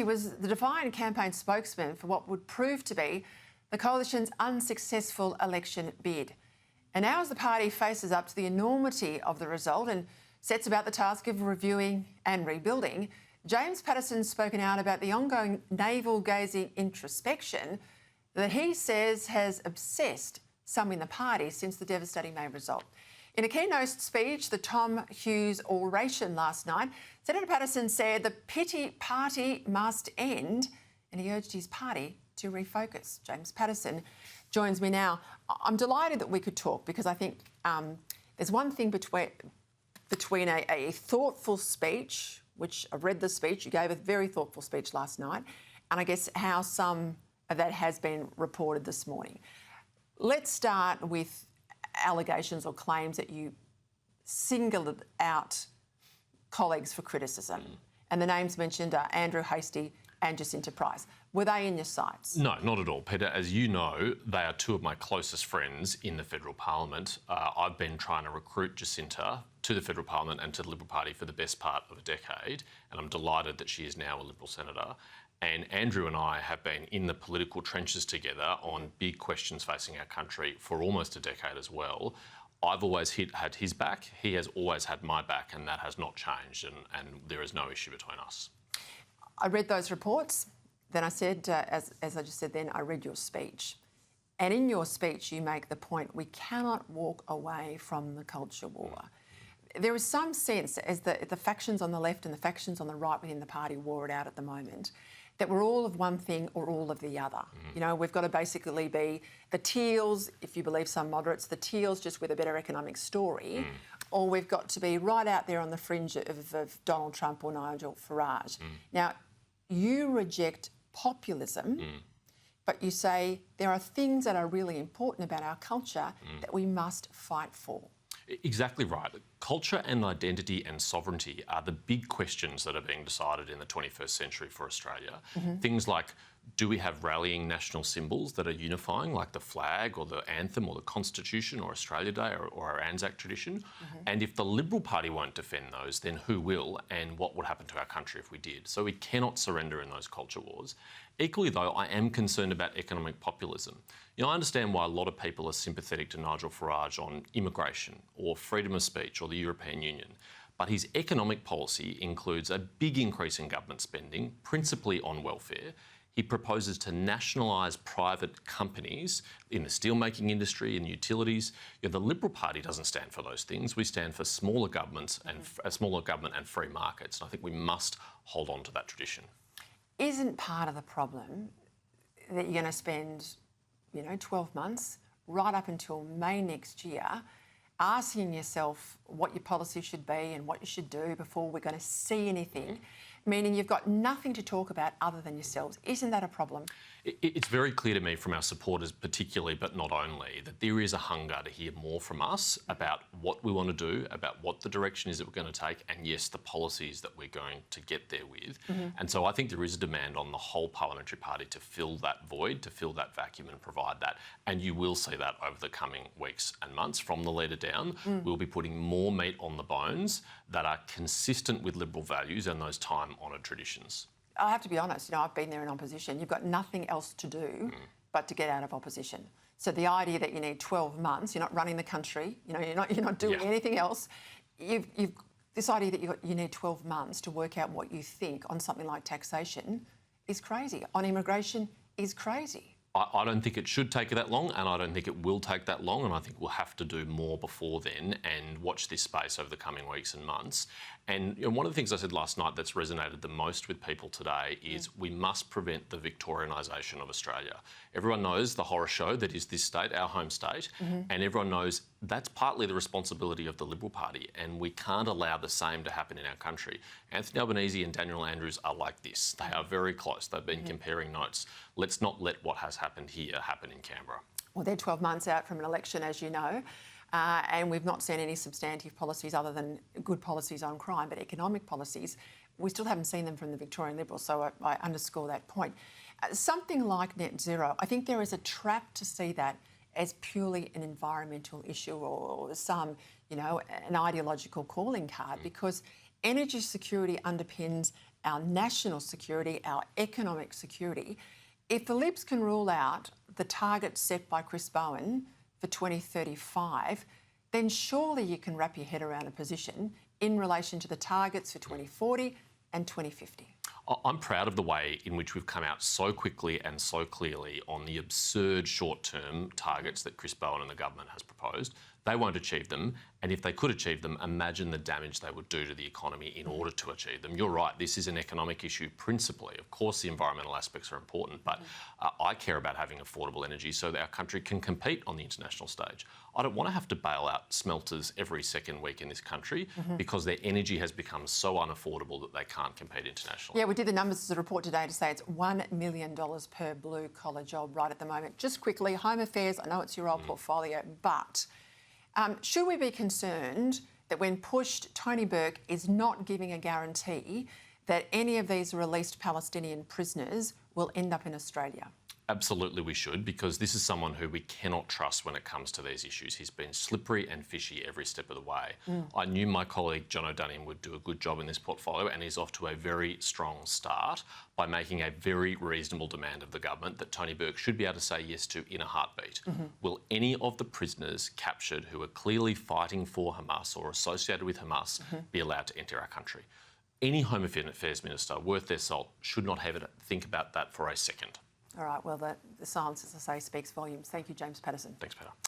He was the Defiant campaign spokesman for what would prove to be the coalition's unsuccessful election bid. And now as the party faces up to the enormity of the result and sets about the task of reviewing and rebuilding, James Paterson's spoken out about the ongoing navel-gazing introspection that he says has obsessed some in the party since the devastating May result. In a keynote speech, the Tom Hughes oration last night, Senator Paterson said the pity party must end, and he urged his party to refocus. James Paterson joins me now. I'm delighted that we could talk because I think there's one thing between a thoughtful speech, which I've read the speech, you gave a very thoughtful speech last night, and I guess how some of that has been reported this morning. Let's start with allegations or claims that you singled out colleagues for criticism. And the names mentioned are Andrew Hastie and Jacinta Price. Were they in your sights? No, not at all, Peter. As you know, they are two of my closest friends in the federal parliament. I've been trying to recruit Jacinta to the federal parliament and to the Liberal Party for the best part of a decade, and I'm delighted that she is now a Liberal senator. And Andrew and I have been in the political trenches together on big questions facing our country for almost a decade as well. I've always had his back, he has always had my back, and that has not changed, and there is no issue between us. I read those reports. Then I said, as I just said then, I read your speech. And in your speech, you make the point we cannot walk away from the culture war. There is some sense, as the factions on the left and the factions on the right within the party war it out at the moment, that we're all of one thing or all of the other. You know, we've got to basically be the Teals, if you believe some moderates, the Teals just with a better economic story, or we've got to be right out there on the fringe of Donald Trump or Nigel Farage. Now, you reject populism, but you say there are things that are really important about our culture that we must fight for. Exactly right. Culture and identity and sovereignty are the big questions that are being decided in the 21st century for Australia. Things like, do we have rallying national symbols that are unifying, like the flag or the anthem or the Constitution or Australia Day or our Anzac tradition? And if the Liberal Party won't defend those, then who will, and what would happen to our country if we did? So we cannot surrender in those culture wars. Equally, though, I am concerned about economic populism. You know, I understand why a lot of people are sympathetic to Nigel Farage on immigration or freedom of speech or the European Union. But his economic policy includes a big increase in government spending, principally on welfare. He proposes to nationalise private companies in the steelmaking industry and utilities. You know, the Liberal Party doesn't stand for those things. We stand for smaller governments and smaller government and free markets. And I think we must hold on to that tradition. Isn't part of the problem that you're going to spend, 12 months right up until May next year asking yourself what your policy should be and what you should do before we're going to see anything, meaning you've got nothing to talk about other than yourselves? Isn't that a problem? It's very clear to me from our supporters particularly, but not only, that there is a hunger to hear more from us about what we want to do, about what the direction is that we're going to take, and yes, the policies that we're going to get there with. And so I think there is a demand on the whole parliamentary party to fill that void, to fill that vacuum and provide that. And you will see that over the coming weeks and months. From the leader down, we'll be putting more meat on the bones that are consistent with Liberal values and those time-honoured traditions. I have to be honest, I've been there in opposition. You've got nothing else to do but to get out of opposition. So the idea that you need 12 months, you're not running the country, you're not doing anything else. This idea that you need 12 months to work out what you think on something like taxation is crazy. On immigration is crazy. I don't think it should take that long, and I don't think it will take that long, and I think we'll have to do more before then and watch this space over the coming weeks and months. And one of the things I said last night that's resonated the most with people today is we must prevent the Victorianisation of Australia. Everyone knows the horror show that is this state, our home state, and everyone knows that's partly the responsibility of the Liberal Party, and we can't allow the same to happen in our country. Anthony Albanese and Daniel Andrews are like this. They are very close. They've been comparing notes. Let's not let what has happened here happen in Canberra. Well, they're 12 months out from an election, as you know, and we've not seen any substantive policies other than good policies on crime, but economic policies, we still haven't seen them from the Victorian Liberals, so I underscore that point. Something like net zero, I think there is a trap to see that as purely an environmental issue or some, an ideological calling card, because energy security underpins our national security, our economic security. If the Libs can rule out the target set by Chris Bowen for 2035, then surely you can wrap your head around a position in relation to the targets for 2040 and 2050. I'm proud of the way in which we've come out so quickly and so clearly on the absurd short-term targets that Chris Bowen and the government has proposed. They won't achieve them, and if they could achieve them, imagine the damage they would do to the economy in order to achieve them. You're right, this is an economic issue principally. Of course, the environmental aspects are important, but I care about having affordable energy so that our country can compete on the international stage. I don't want to have to bail out smelters every second week in this country because their energy has become so unaffordable that they can't compete internationally. Yeah, we did the numbers as a report today to say it's $1 million per blue-collar job right at the moment. Just quickly, Home Affairs, I know it's your old portfolio, but should we be concerned that when pushed, Tony Burke is not giving a guarantee that any of these released Palestinian prisoners will end up in Australia? Absolutely we should, because this is someone who we cannot trust when it comes to these issues. He's been slippery and fishy every step of the way. I knew my colleague John O'Dunian would do a good job in this portfolio, and he's off to a very strong start by making a very reasonable demand of the government that Tony Burke should be able to say yes to in a heartbeat. Will any of the prisoners captured who are clearly fighting for Hamas or associated with Hamas be allowed to enter our country? Any Home Affairs minister worth their salt should not have to think about that for a second. All right, well, the silence, as I say, speaks volumes. Thank you, James Paterson. Thanks, Peter.